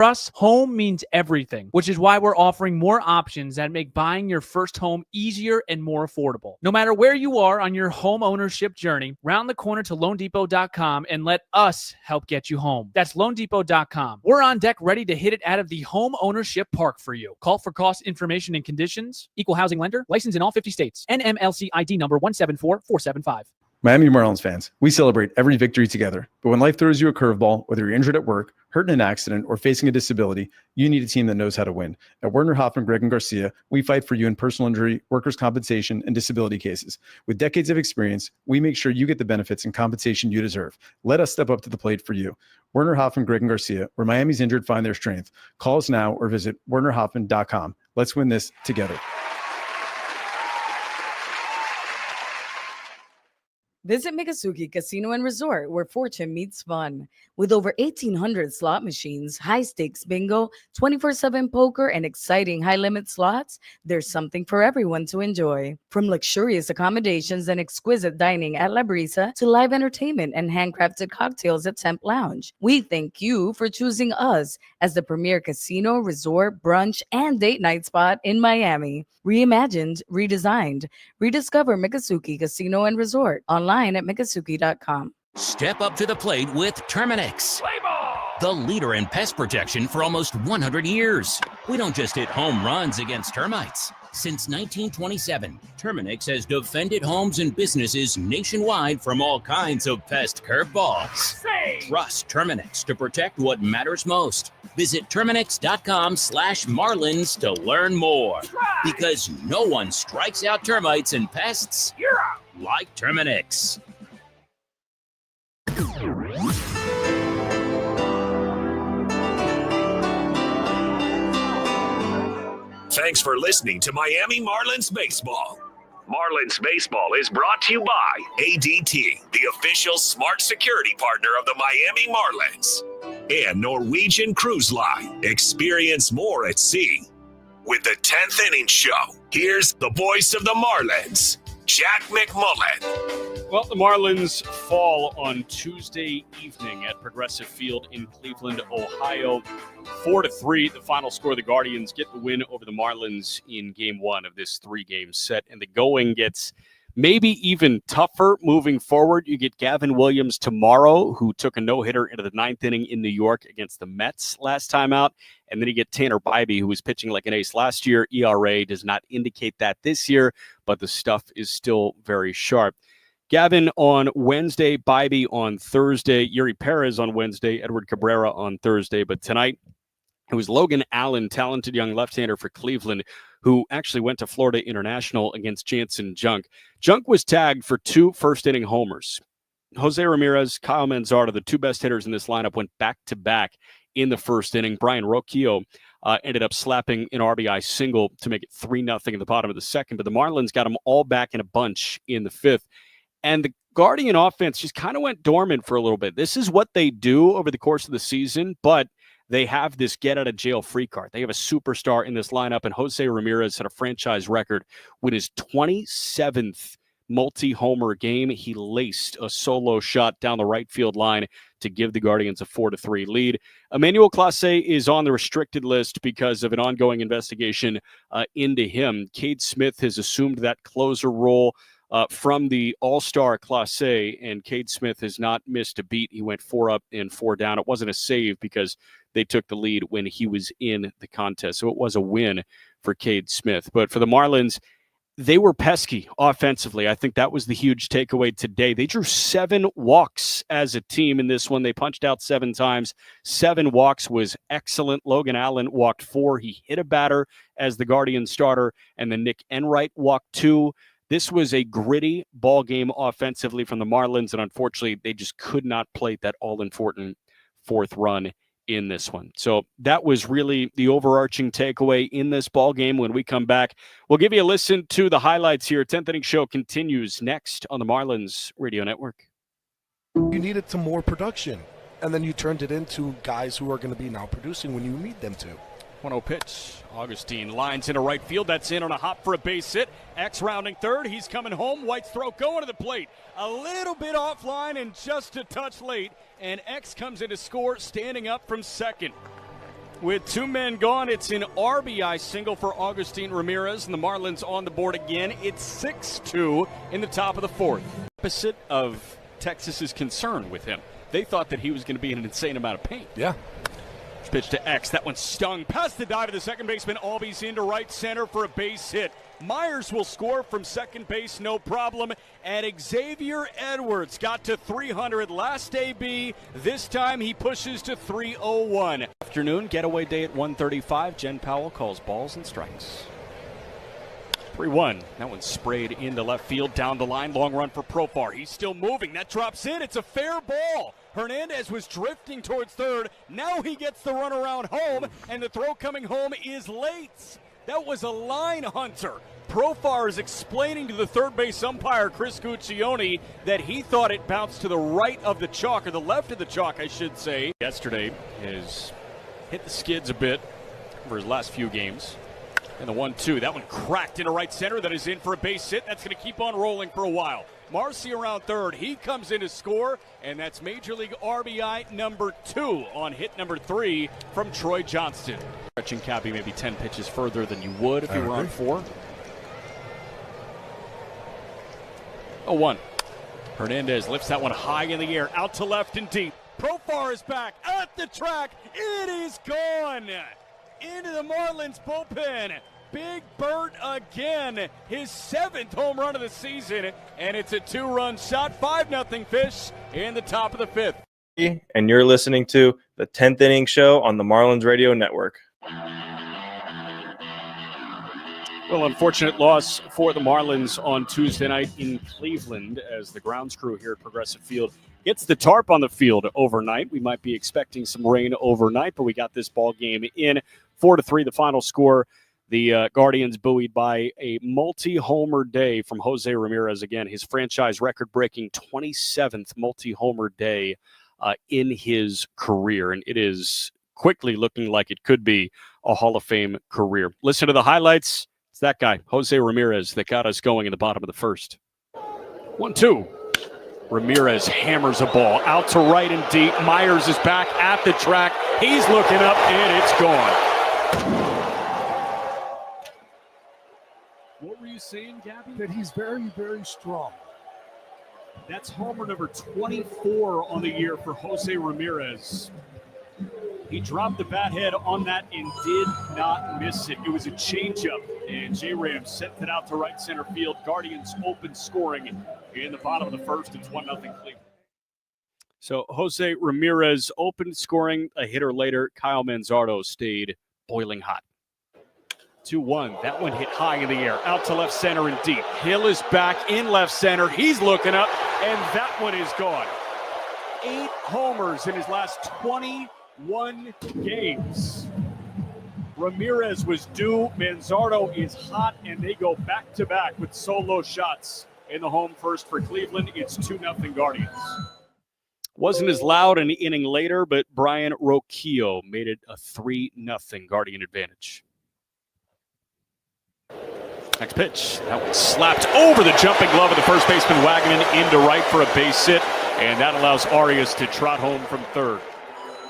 For us, home means everything, which is why we're offering more options that make buying your first home easier and more affordable. No matter where you are on your home ownership journey, round the corner to LoanDepot.com and let us help get you home. That's LoanDepot.com. We're on deck ready to hit it out of the home ownership park for you. Call for cost information and conditions. Equal housing lender. Licensed in all 50 states. NMLC ID number 174475. Miami Marlins fans, we celebrate every victory together. But when life throws you a curveball, whether you're injured at work, hurt in an accident, or facing a disability, you need a team that knows how to win. At Werner Hoffman, Gregg and Garcia, we fight for you in personal injury, workers' compensation, and disability cases. With decades of experience, we make sure you get the benefits and compensation you deserve. Let us step up to the plate for you. Werner Hoffman, Gregg and Garcia, where Miami's injured find their strength. Call us now or visit wernerhoffman.com. Let's win this together. Visit Miccosukee Casino and Resort, where fortune meets fun. With over 1,800 slot machines, high-stakes bingo, 24/7 poker, and exciting high-limit slots, there's something for everyone to enjoy. From luxurious accommodations and exquisite dining at La Brisa to live entertainment and handcrafted cocktails at Temp Lounge, we thank you for choosing us as the premier casino, resort, brunch, and date night spot in Miami. Reimagined, redesigned. Rediscover Miccosukee Casino and Resort online at miccosukee.com. Step up to the plate with Terminix, the leader in pest protection for almost 100 years. We don't just hit home runs against termites. Since 1927, Terminix has defended homes and businesses nationwide from all kinds of pest curveballs. Trust Terminix to protect what matters most. Visit Terminix.com/Marlins to learn more. Because no one strikes out termites and pests like Terminix. Thanks for listening to Miami Marlins Baseball. Marlins Baseball is brought to you by ADT, the official smart security partner of the Miami Marlins, and Norwegian Cruise Line. Experience more at sea. With the 10th Inning Show, here's the voice of the Marlins, Jack McMullen. Well, the Marlins fall on Tuesday evening at Progressive Field in Cleveland, Ohio. 4-3, the final score. The Guardians get the win over the Marlins in Game 1 of this 3-game set, and the going gets maybe even tougher moving forward. You get Gavin Williams tomorrow, who took a no-hitter into the 9th inning in New York against the Mets last time out, and then you get Tanner Bybee, who was pitching like an ace last year. ERA does not indicate that this year, but the stuff is still very sharp. Gavin on Wednesday, Bybee on Thursday, Yuri Perez on Wednesday, Edward Cabrera on Thursday. But tonight, it was Logan Allen, talented young left-hander for Cleveland, who actually went to Florida International against Jansen Junk. Junk was tagged for 2 first-inning homers. Jose Ramirez, Kyle Manzardo, the 2 best hitters in this lineup, went back-to-back in the first inning. Brian Rocchio ended up slapping an RBI single to make it 3-0 in the bottom of the second. But the Marlins got them all back in a bunch in the 5th. And the Guardian offense just kind of went dormant for a little bit. This is what they do over the course of the season, but they have this get-out-of-jail-free card. They have a superstar in this lineup, and Jose Ramirez had a franchise record with his 27th multi-homer game. He laced a solo shot down the right field line to give the Guardians a 4-3 lead. Emmanuel Clase is on the restricted list because of an ongoing investigation into him. Cade Smith has assumed that closer role from the all-star Clase, and Cade Smith has not missed a beat. He went 4 up and 4 down. It wasn't a save because they took the lead when he was in the contest, so it was a win for Cade Smith. But for the Marlins, they were pesky offensively. I think that was the huge takeaway today. They drew 7 walks as a team in this one. They punched out 7 times. 7 walks was excellent. Logan Allen walked 4. He hit a batter as the Guardian starter, and then Nick Enright walked 2. This was a gritty ball game offensively from the Marlins, and unfortunately, they just could not plate that all-important 4th run in this one. So that was really the overarching takeaway in this ball game. When we come back, we'll give you a listen to the highlights here. 10th Inning Show continues next on the Marlins Radio Network. You needed some more production, and then you turned it into guys who are going to be now producing when you need them to. 1-0 pitch. Augustine lines into right field. That's in on a hop for a base hit. X rounding third. He's coming home. White's throw going to the plate. A little bit offline and just a touch late. And X comes in to score standing up from second. With two men gone, it's an RBI single for Agustin Ramirez, and the Marlins on the board again. It's 6-2 in the top of the fourth. Opposite of Texas's concern with him. They thought that he was going to be in an insane amount of pain. Yeah. Pitch to X. That one stung. Past the dive of the second baseman. Albies into right center for a base hit. Myers will score from second base, no problem. And Xavier Edwards got to 300 last AB. This time he pushes to 301. Afternoon, getaway day at 1:35. Jen Powell calls balls and strikes. 3-1. That one sprayed into left field, down the line. Long run for Profar. He's still moving. That drops in. It's a fair ball. Hernandez was drifting towards third. Now he gets the run around home, and the throw coming home is late. That was a line hunter. Profar is explaining to the third base umpire, Chris Guccione, that he thought it bounced to the right of the chalk, or the left of the chalk, I should say. Yesterday has hit the skids a bit over his last few games. And the 1-2, that one cracked into right center. That is in for a base hit. That's going to keep on rolling for a while. Marcy around third. He comes in to score, and that's Major League RBI number 2 on hit number 3 from Troy Johnston. Stretching Cabby maybe 10 pitches further than you would if you were on 4. 0-1. Hernandez lifts that one high in the air, out to left and deep. Profar is back at the track. It is gone. Into the Marlins bullpen. Big Bert again, his 7th home run of the season, and it's a 2-run shot, 5-0 Fish in the top of the 5th. And you're listening to the 10th Inning Show on the Marlins Radio Network. Well, unfortunate loss for the Marlins on Tuesday night in Cleveland as the grounds crew here at Progressive Field gets the tarp on the field overnight. We might be expecting some rain overnight, but we got this ball game in 4-3, the final score. The Guardians buoyed by a multi-homer day from Jose Ramirez. Again, his franchise record-breaking 27th multi-homer day in his career. And it is quickly looking like it could be a Hall of Fame career. Listen to the highlights. It's that guy, Jose Ramirez, that got us going in the bottom of the first. 1-2. Ramirez hammers a ball out to right and deep. Myers is back at the track. He's looking up, and it's gone. What were you saying, Gabby? That he's very, very strong. That's homer number 24 on the year for Jose Ramirez. He dropped the bat head on that and did not miss it. It was a changeup, and J-Ram sent it out to right center field. Guardians open scoring in the bottom of the first. It's 1-0 Cleveland. So Jose Ramirez opened scoring. A hitter later, Kyle Manzardo stayed boiling hot. 2-1. That one hit high in the air, out to left center and deep. Hill is back in left center. He's looking up, and that one is gone. 8 homers in his last 21 games. Ramirez was due. Manzardo is hot, and they go back-to-back with solo shots in the home first for Cleveland. It's 2-0 Guardians. Wasn't as loud an inning later, but Brian Roquillo made it a 3-0 Guardian advantage. Next pitch. That one slapped over the jumping glove of the first baseman Wagaman into right for a base hit, and that allows Arias to trot home from third.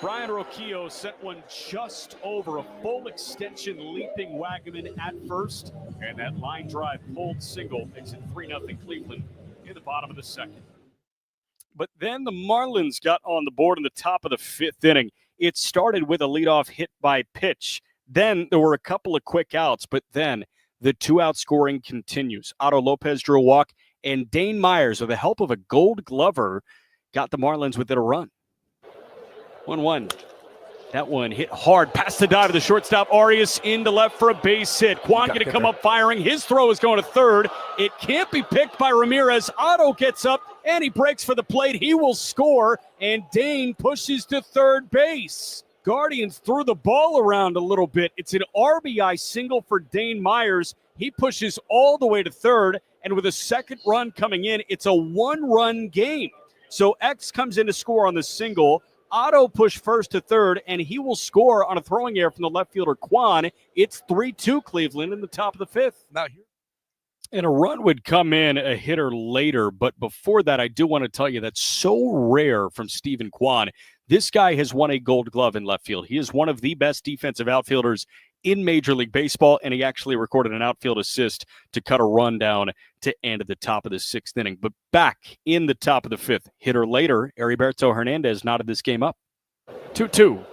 Brian Roquillo sent one just over a full extension, leaping Wagaman at first, and that line drive pulled single makes it 3-0 Cleveland in the bottom of the second. But then the Marlins got on the board in the top of the 5th inning. It started with a leadoff hit by pitch. Then there were a couple of quick outs, but then the 2-out scoring continues. Otto Lopez drew a walk, and Dane Myers, with the help of a Gold Glover, got the Marlins within a run. 1-1. That one hit hard past the dive of the shortstop. Arias into left for a base hit. Quan going to come up firing. His throw is going to third. It can't be picked by Ramirez. Otto gets up, and he breaks for the plate. He will score, and Dane pushes to third base. Guardians threw the ball around a little bit. It's an RBI single for Dane Myers. He pushes all the way to third, and with a second run coming in, it's a 1-run game. So X comes in to score on the single. Otto pushed first to third, and he will score on a throwing error from the left fielder, Quan. It's 3-2 Cleveland in the top of the 5th. Now here. And a run would come in a hitter later, but before that, I do want to tell you that's so rare from Stephen Quan. This guy has won a Gold Glove in left field. He is one of the best defensive outfielders in Major League Baseball, and he actually recorded an outfield assist to cut a run down to end at the top of the 6th inning. But back in the top of the 5th, hitter later, Heriberto Hernandez knotted this game up. 2-2.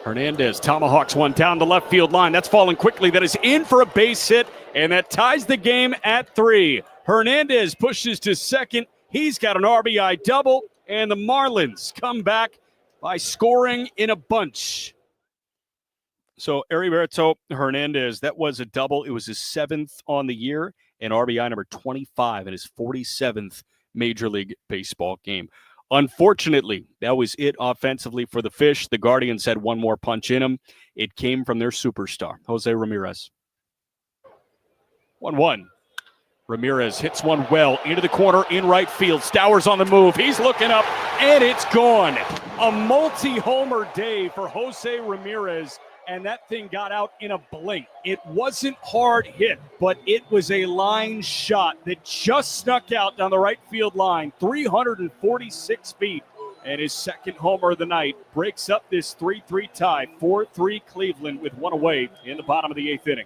Hernandez tomahawks one down the left field line. That's falling quickly. That is in for a base hit, and that ties the game at 3. Hernandez pushes to second. He's got an RBI double, and the Marlins come back by scoring in a bunch. So Heriberto Hernandez, that was a double. It was his 7th on the year and RBI number 25 in his 47th Major League Baseball game. Unfortunately, that was it offensively for the Fish. The Guardians had one more punch in them. It came from their superstar, Jose Ramirez. 1-1. Ramirez hits one well into the corner in right field. Stowers on the move. He's looking up, and it's gone. A multi-homer day for Jose Ramirez, and that thing got out in a blink. It wasn't hard hit, but it was a line shot that just snuck out down the right field line, 346 feet. And his second homer of the night breaks up this 3-3 tie, 4-3 Cleveland with one away in the bottom of the 8th inning.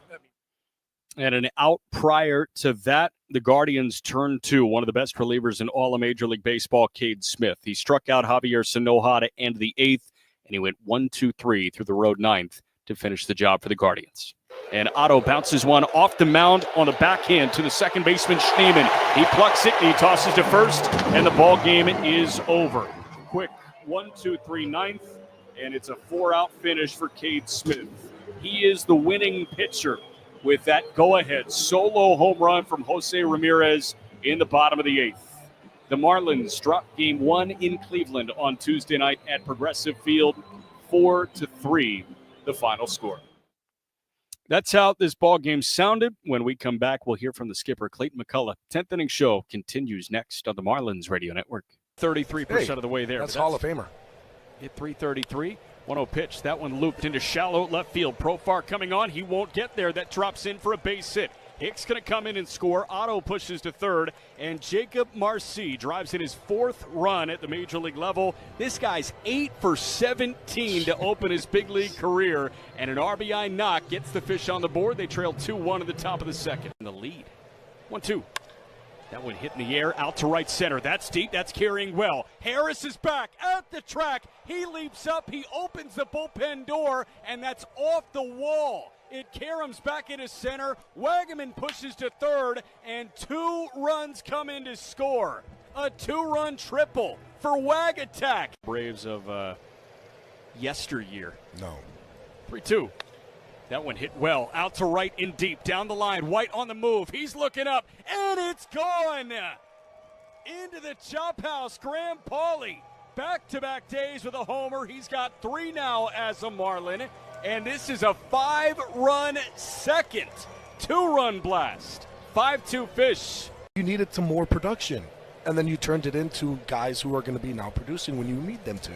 And an out prior to that, the Guardians turned to one of the best relievers in all of Major League Baseball, Cade Smith. He struck out Javier Sanoja to end the 8th, and he went 1-2-3 through the road 9th to finish the job for the Guardians. And Otto bounces one off the mound on the backhand to the second baseman, Schneemann. He plucks it, and he tosses to first, and the ball game is over. Quick 1-2-3 9th, and it's a 4-out finish for Cade Smith. He is the winning pitcher with that go-ahead solo home run from Jose Ramirez in the bottom of the 8th. The Marlins dropped game 1 in Cleveland on Tuesday night at Progressive Field, 4-3, the final score. That's how this ball game sounded. When we come back, we'll hear from the skipper, Clayton McCullough. 10th inning show continues next on the Marlins Radio Network. 33% of the way there. That's Hall of Famer. Hit 333. 1-0 pitch. That one looped into shallow left field. Profar coming on. He won't get there. That drops in for a base hit. Hicks going to come in and score. Otto pushes to third. And Jacob Marcy drives in his 4th run at the major league level. This guy's 8 for 17 to open his big league career. And an RBI knock gets the Fish on the board. They trail 2-1 at the top of the 2nd. In the lead. 1-2. That one hit in the air, out to right center. That's deep. That's carrying well. Harris is back at the track. He leaps up. He opens the bullpen door, and that's off the wall. It caroms back into center. Wagaman pushes to third, and 2 runs come in to score. A 2-run triple for Wag Attack. Braves of yesteryear. No. 3-2. That one hit well, out to right and deep, down the line. White on the move. He's looking up, and it's gone. Into the chop house, Graham Pauley. Back-to-back days with a homer. He's got 3 now as a Marlin, and this is a 5-run second. 2-run blast. 5-2 Fish. You needed some more production, and then you turned it into guys who are going to be now producing when you need them to.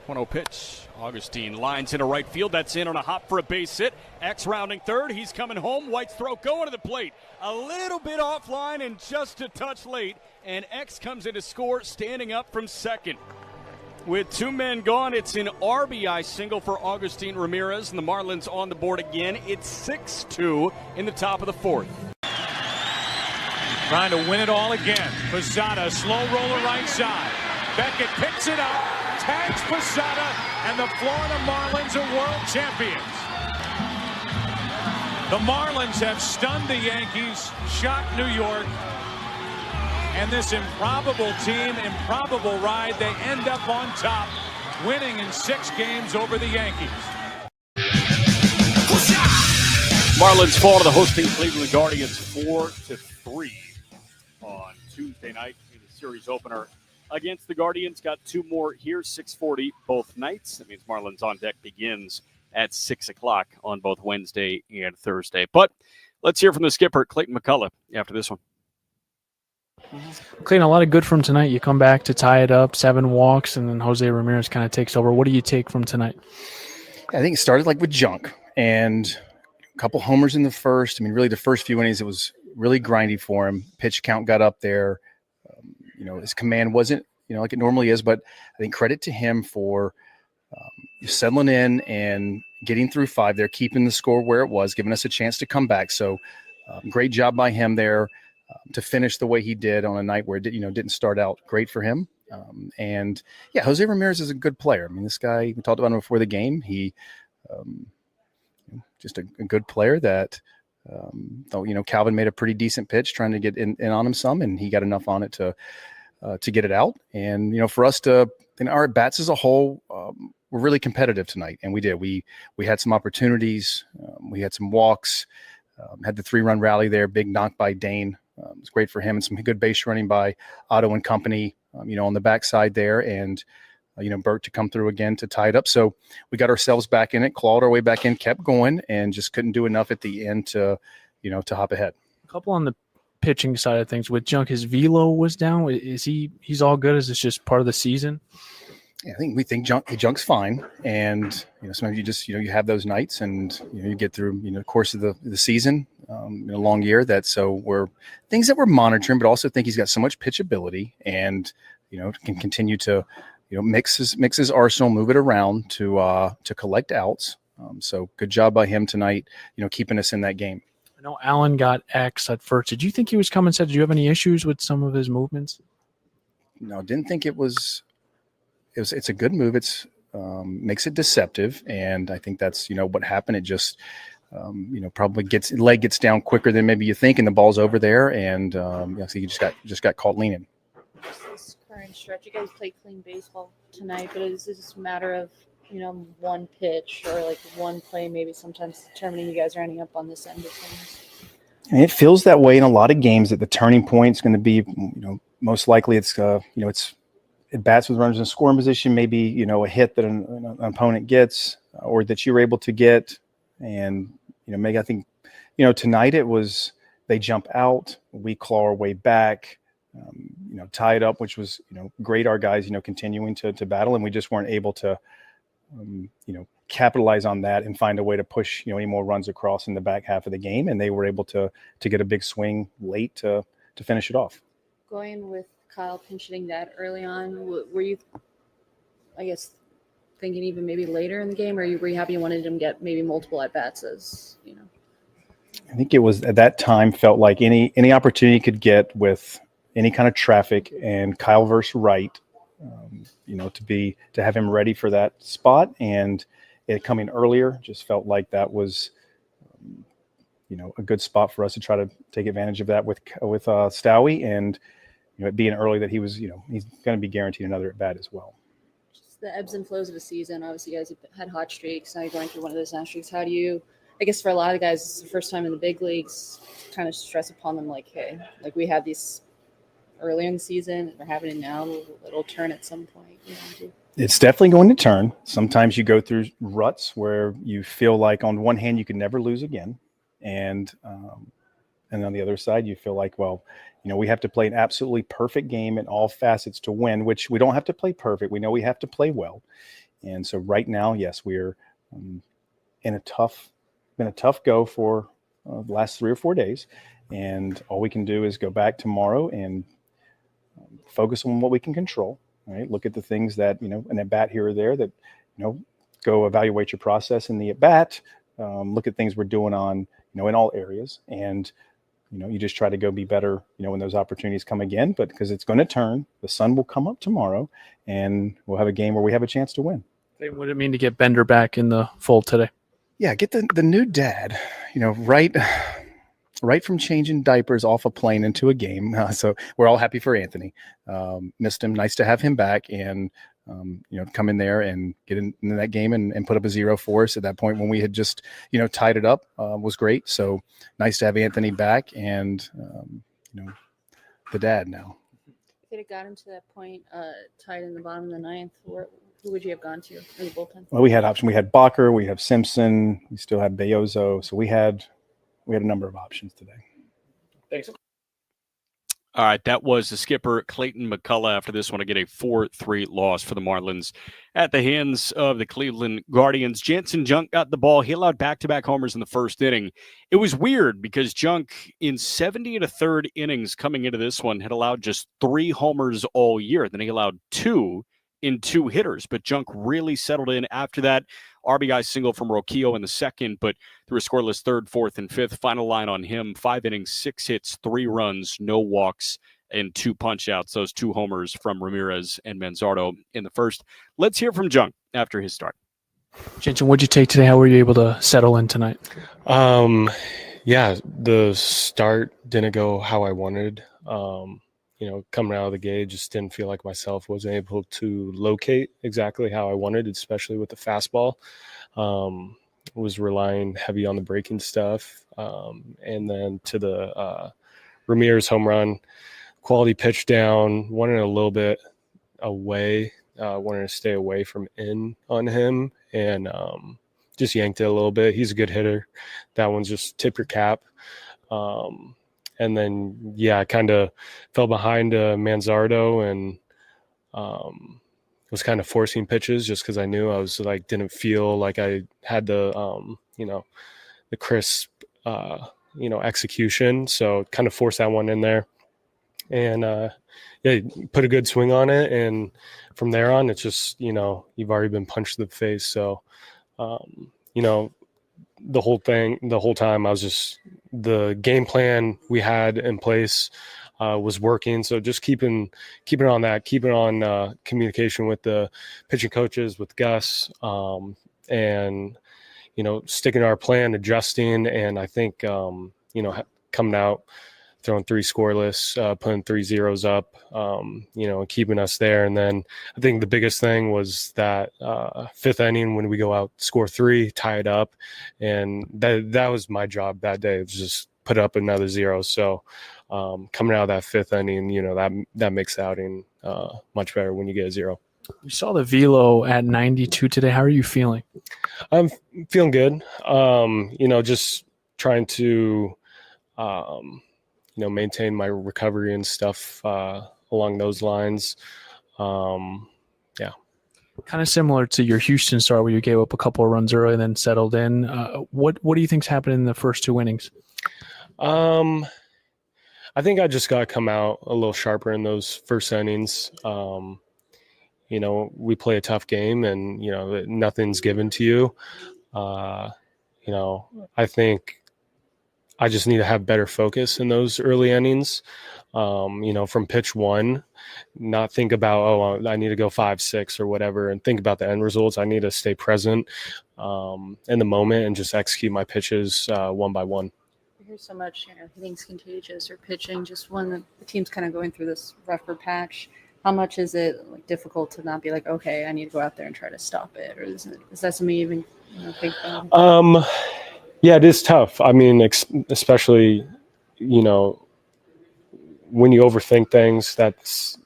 1-0 pitch. Augustine lines into right field. That's in on a hop for a base hit. X rounding third. He's coming home. White's throw going to the plate. A little bit offline and just a touch late. And X comes in to score, standing up from second. With 2 men gone, it's an RBI single for Augustine Ramirez, and the Marlins on the board again. It's 6-2 in the top of the 4th. Trying to win it all again. Posada, slow roller right side. Beckett picks it up, tags Posada, and the Florida Marlins are world champions. The Marlins have stunned the Yankees, shocked New York, and this improbable team, improbable ride, they end up on top, winning in 6 games over the Yankees. Marlins fall to the hosting Cleveland Guardians 4-3 on Tuesday night in the series opener against the Guardians. Got 2 more here, 6:40 both nights. That means Marlins on deck begins at 6 o'clock on both Wednesday and Thursday. But let's hear from the skipper, Clayton McCullough, after this one. Clayton, a lot of good from tonight. You come back to tie it up, 7 walks, and then Jose Ramirez kind of takes over. What do you take from tonight? I think it started like with junk and a couple homers in the first. I mean, really the first few innings, it was really grindy for him. Pitch count got up there. His command wasn't like it normally is. But I think credit to him for settling in and getting through 5 there, keeping the score where it was, giving us a chance to come back. So great job by him there to finish the way he did on a night where it didn't start out great for him. And yeah, Jose Ramirez is a good player. I mean, this guy, we talked about him before the game. He just a good player that Calvin made a pretty decent pitch trying to get in on him some, and he got enough on it to get it out. And, for us to, our at-bats as a whole, we're really competitive tonight. And we did. We had some opportunities. We had some walks, had the 3-run rally there, big knock by Dane. It was great for him, and some good base running by Otto and company, on the backside there. And, Burt to come through again to tie it up. So we got ourselves back in it, clawed our way back in, kept going, and just couldn't do enough at the end to hop ahead. A couple on the pitching side of things with Junk. His velo was down. Is he's all good? Is this just part of the season? Yeah, we think Junk's fine. And, sometimes you just, you have those nights, and, you get through, the course of the season, in a long year we're things that we're monitoring, but also think he's got so much pitchability and, can continue to, mix his arsenal, move it around to collect outs. So good job by him tonight, keeping us in that game. I know Allen got X at first. Did you think he was coming set? Did you have any issues with some of his movements? No, didn't think it was. It's a good move. It's makes it deceptive, and I think that's what happened. It just probably leg gets down quicker than maybe you think, and the ball's over there, and so he just got caught leaning. This current stretch, you guys play clean baseball tonight, but is this a matter of one pitch or like one play maybe sometimes determining you guys are ending up on this end of things? And it feels that way in a lot of games, that the turning point is going to be most likely it's at bats with runners in scoring position, maybe a hit that an opponent gets or that you're able to get. And maybe I think tonight it was they jump out, we claw our way back, tie it up, which was great. Our guys continuing to battle, and we just weren't able to capitalize on that and find a way to push any more runs across in the back half of the game. And they were able to get a big swing late to finish it off. Going with Kyle pinch hitting that early on, were you, I guess, thinking even maybe later in the game, or were you happy you wanted him to get maybe multiple at bats? As I think it was at that time felt like any opportunity you could get with any kind of traffic, and Kyle versus right, to have him ready for that spot, and it coming earlier just felt like that was a good spot for us to try to take advantage of that with Stowie, and it being early that he was he's going to be guaranteed another at bat as well. Just the ebbs and flows of a season. Obviously, you guys have had hot streaks. Now you're going through one of those hot streaks. How do you, I guess for a lot of guys, it's the first time in the big leagues, kind of stress upon them like, hey, like we had these earlier in the season, they're happening now, it'll turn at some point. It's definitely going to turn. Sometimes you go through ruts where you feel like on one hand you can never lose again, and on the other side you feel like, well, we have to play an absolutely perfect game in all facets to win, which we don't have to play perfect. We know we have to play well. And so right now, yes, we're been a tough go for the last 3 or 4 days. And all we can do is go back tomorrow and focus on what we can control, right? Look at the things that, an at bat here or there that, go evaluate your process in the at bat, look at things we're doing on, in all areas. And, you just try to go be better, when those opportunities come again, but because it's going to turn, the sun will come up tomorrow, and we'll have a game where we have a chance to win. What did it mean to get Bender back in the fold today? Yeah, get the new dad, right from changing diapers off a plane into a game. So we're all happy for Anthony. Missed him. Nice to have him back, and come in there and get into that game and put up a 0 for us at that point when we had just, tied it up, was great. So nice to have Anthony back, and, the dad now. If it had gotten to that point, tied in the bottom of the ninth, who would you have gone to in the bullpen? Well, we had options. We had Bacher, we have Simpson, we still had Beozo. So we had a number of options today. Thanks. All right, that was the skipper, Clayton McCullough. After this one, to get a 4-3 loss for the Marlins at the hands of the Cleveland Guardians. Jansen Junk got the ball. He allowed back-to-back homers in the first inning. It was weird because Junk, in 70 and a third innings coming into this one, had allowed just 3 homers all year. Then he allowed 2 in 2 hitters, but Junk really settled in after that. RBI single from Roquillo in the second, but through a scoreless third, fourth, and fifth. Final line on him, 5 innings, 6 hits, 3 runs, no walks, and 2 punch-outs. Those 2 homers from Ramirez and Manzardo in the first. Let's hear from Junk after his start. Jensen, what'd you take today? How were you able to settle in tonight? Yeah, the start didn't go how I wanted. Coming out of the gate, just didn't feel like myself, wasn't able to locate exactly how I wanted, especially with the fastball. Was relying heavy on the breaking stuff. And then to the Ramirez home run, quality pitch down, wanted a little bit away, wanted to stay away from in on him, and just yanked it a little bit. He's a good hitter. That one's just tip your cap. And then, I kind of fell behind Manzardo and was kind of forcing pitches just because I knew I was didn't feel like I had the crisp, execution. So kind of forced that one in there and, put a good swing on it. And from there on, it's just, you've already been punched in the face. So, the whole time I was just, the game plan we had in place was working. So just keeping on that, keeping on communication with the pitching coaches, with Gus, and, sticking to our plan, adjusting. And I think, coming out, throwing 3 scoreless, putting 3 zeros up, and keeping us there. And then I think the biggest thing was that 5th inning when we go out, score 3, tie it up. And that was my job that day. It was just put up another 0. So coming out of that 5th inning, that makes the outing much better when you get a 0. You saw the velo at 92 today. How are you feeling? I'm feeling good. Just trying to, maintain my recovery and stuff along those lines. Kind of similar to your Houston start where you gave up a couple of runs early and then settled in. What do you think's happened in the first 2 innings? I think I just got to come out a little sharper in those first innings. We play a tough game and, nothing's given to you. I think I just need to have better focus in those early innings, from pitch 1, not think about, I need to go 5, 6 or whatever, and think about the end results. I need to stay present in the moment and just execute my pitches one by one. I hear so much, hitting's contagious or pitching, just when the team's kind of going through this rougher patch. How much is it difficult to not be like, okay, I need to go out there and try to stop it? Or is that something you even think about? Yeah, it is tough. I mean, especially, when you overthink things, that's,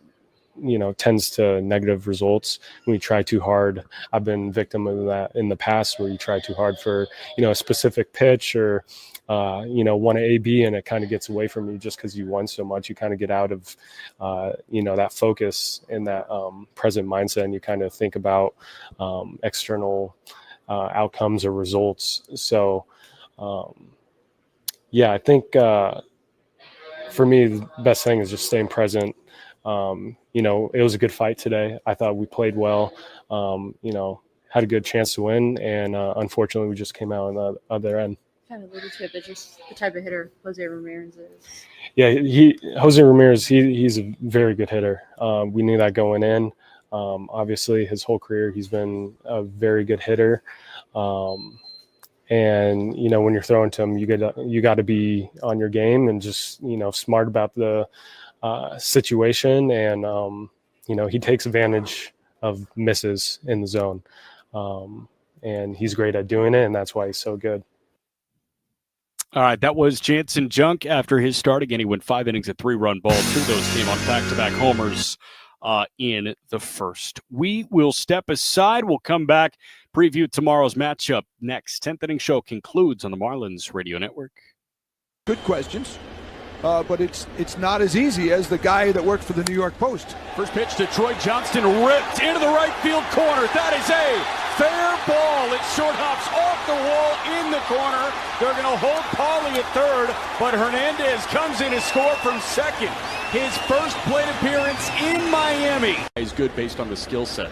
tends to negative results. When you try too hard, I've been victim of that in the past where you try too hard for, a specific pitch or, want an AB and it kind of gets away from you just because you won so much. You kind of get out of, that focus and that present mindset, and you kind of think about external outcomes or results. So, I think for me, the best thing is just staying present. It was a good fight today. I thought we played well, had a good chance to win. And unfortunately, we just came out on the other end. Kind of alluded to it, but just the type of hitter Jose Ramirez is. Yeah, Jose Ramirez, he's a very good hitter. We knew that going in. Obviously, his whole career, he's been a very good hitter. And, when you're throwing to him, you got to be on your game and just, smart about the situation. And, he takes advantage of misses in the zone. And he's great at doing it, and that's why he's so good. All right, that was Jansen Junk after his start. Again, he went 5 innings, a 3-run ball. 2 of those came on back-to-back homers in the first. We will step aside. We'll come back, preview tomorrow's matchup next. 10th Inning Show concludes on the Marlins Radio Network. Good questions. but it's not as easy as the guy that worked for the New York Post. First pitch to Troy Johnston, ripped into the right field corner. That is a fair ball. It short hops off the wall in the corner. They're going to hold Pauly at third, but Hernandez comes in to score from second. His first plate appearance in Miami. He's good based on the skill set.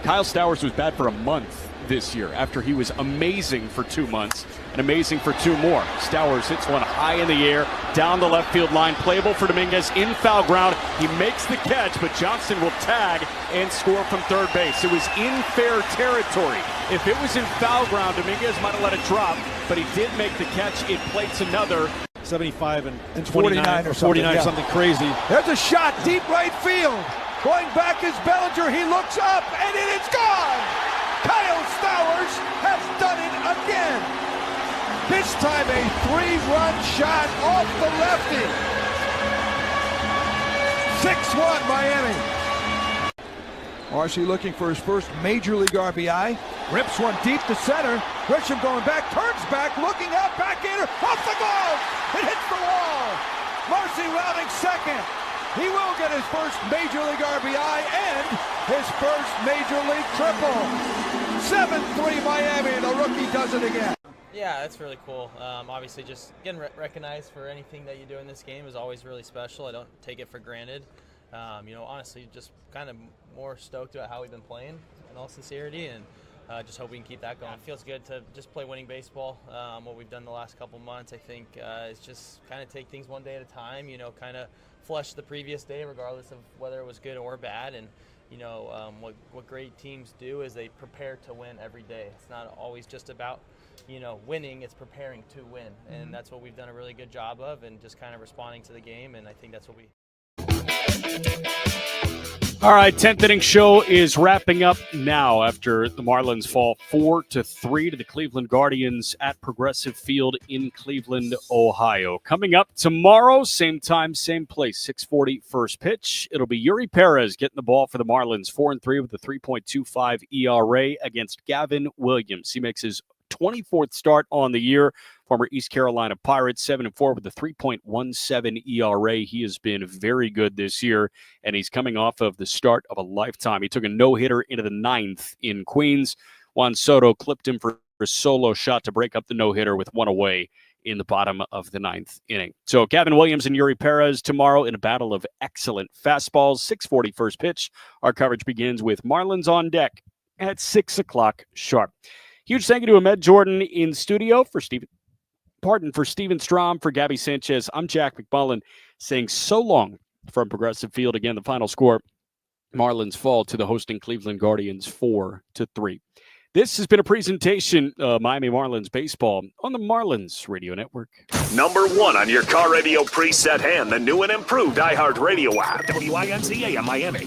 Kyle Stowers was bad for a month this year after he was amazing for 2 months and amazing for 2 more. Stowers hits one high in the air down the left field line, playable for Dominguez in foul ground. He makes the catch, but Johnston will tag and score from third base. It was in fair territory. If it was in foul ground, Dominguez might have let it drop, but he did make the catch. It plates another 75 and 49 or 49 something crazy. There's a shot deep right field. Going back is Bellinger. He looks up and it is gone. Kyle Stowers has done it again. This time a 3-run shot off the lefty. 6-1 Miami. Marcy looking for his first major league RBI. Rips one deep to center. Grisham going back, turns back, looking out, backhander, off the glove. It hits the wall. Marcy rounding second. He will get his first major league RBI and his first major league triple. 7-3 Miami. The rookie does it again. Yeah, that's really cool. Obviously, just getting recognized for anything that you do in this game is always really special. I don't take it for granted. Honestly, just kind of more stoked about how we've been playing in all sincerity, and just hope we can keep that going. It feels good to just play winning baseball. What we've done the last couple months, I think, is just kind of take things one day at a time, kind of flush the previous day regardless of whether it was good or bad. And, what great teams do is they prepare to win every day. It's not always just about, winning, it's preparing to win. And that's what we've done a really good job of, and just kind of responding to the game. And I think that's what we... All right, 10th inning show is wrapping up now after the Marlins fall 4-3 to the Cleveland Guardians at Progressive Field in Cleveland, Ohio. Coming up tomorrow, same time, same place, 6:40 first pitch. It'll be Yuri Perez getting the ball for the Marlins, 4-3 with a 3.25 ERA against Gavin Williams. He makes his 24th start on the year. Former East Carolina Pirates, 7-4 with a 3.17 ERA. He has been very good this year, and he's coming off of the start of a lifetime. He took a no-hitter into the 9th in Queens. Juan Soto clipped him for a solo shot to break up the no-hitter with one away in the bottom of the 9th inning. So Gavin Williams and Yuri Perez tomorrow in a battle of excellent fastballs. 6:40 first pitch. Our coverage begins with Marlins on deck at 6 o'clock sharp. Huge thank you to Ahmed Jordan in studio for Steven Strom, for Gabby Sanchez. I'm Jack McMullen saying so long from Progressive Field. Again, the final score, Marlins fall to the hosting Cleveland Guardians 4-3. This has been a presentation of Miami Marlins baseball on the Marlins Radio Network. Number 1 on your car radio preset and the new and improved iHeartRadio app. WINCA Miami.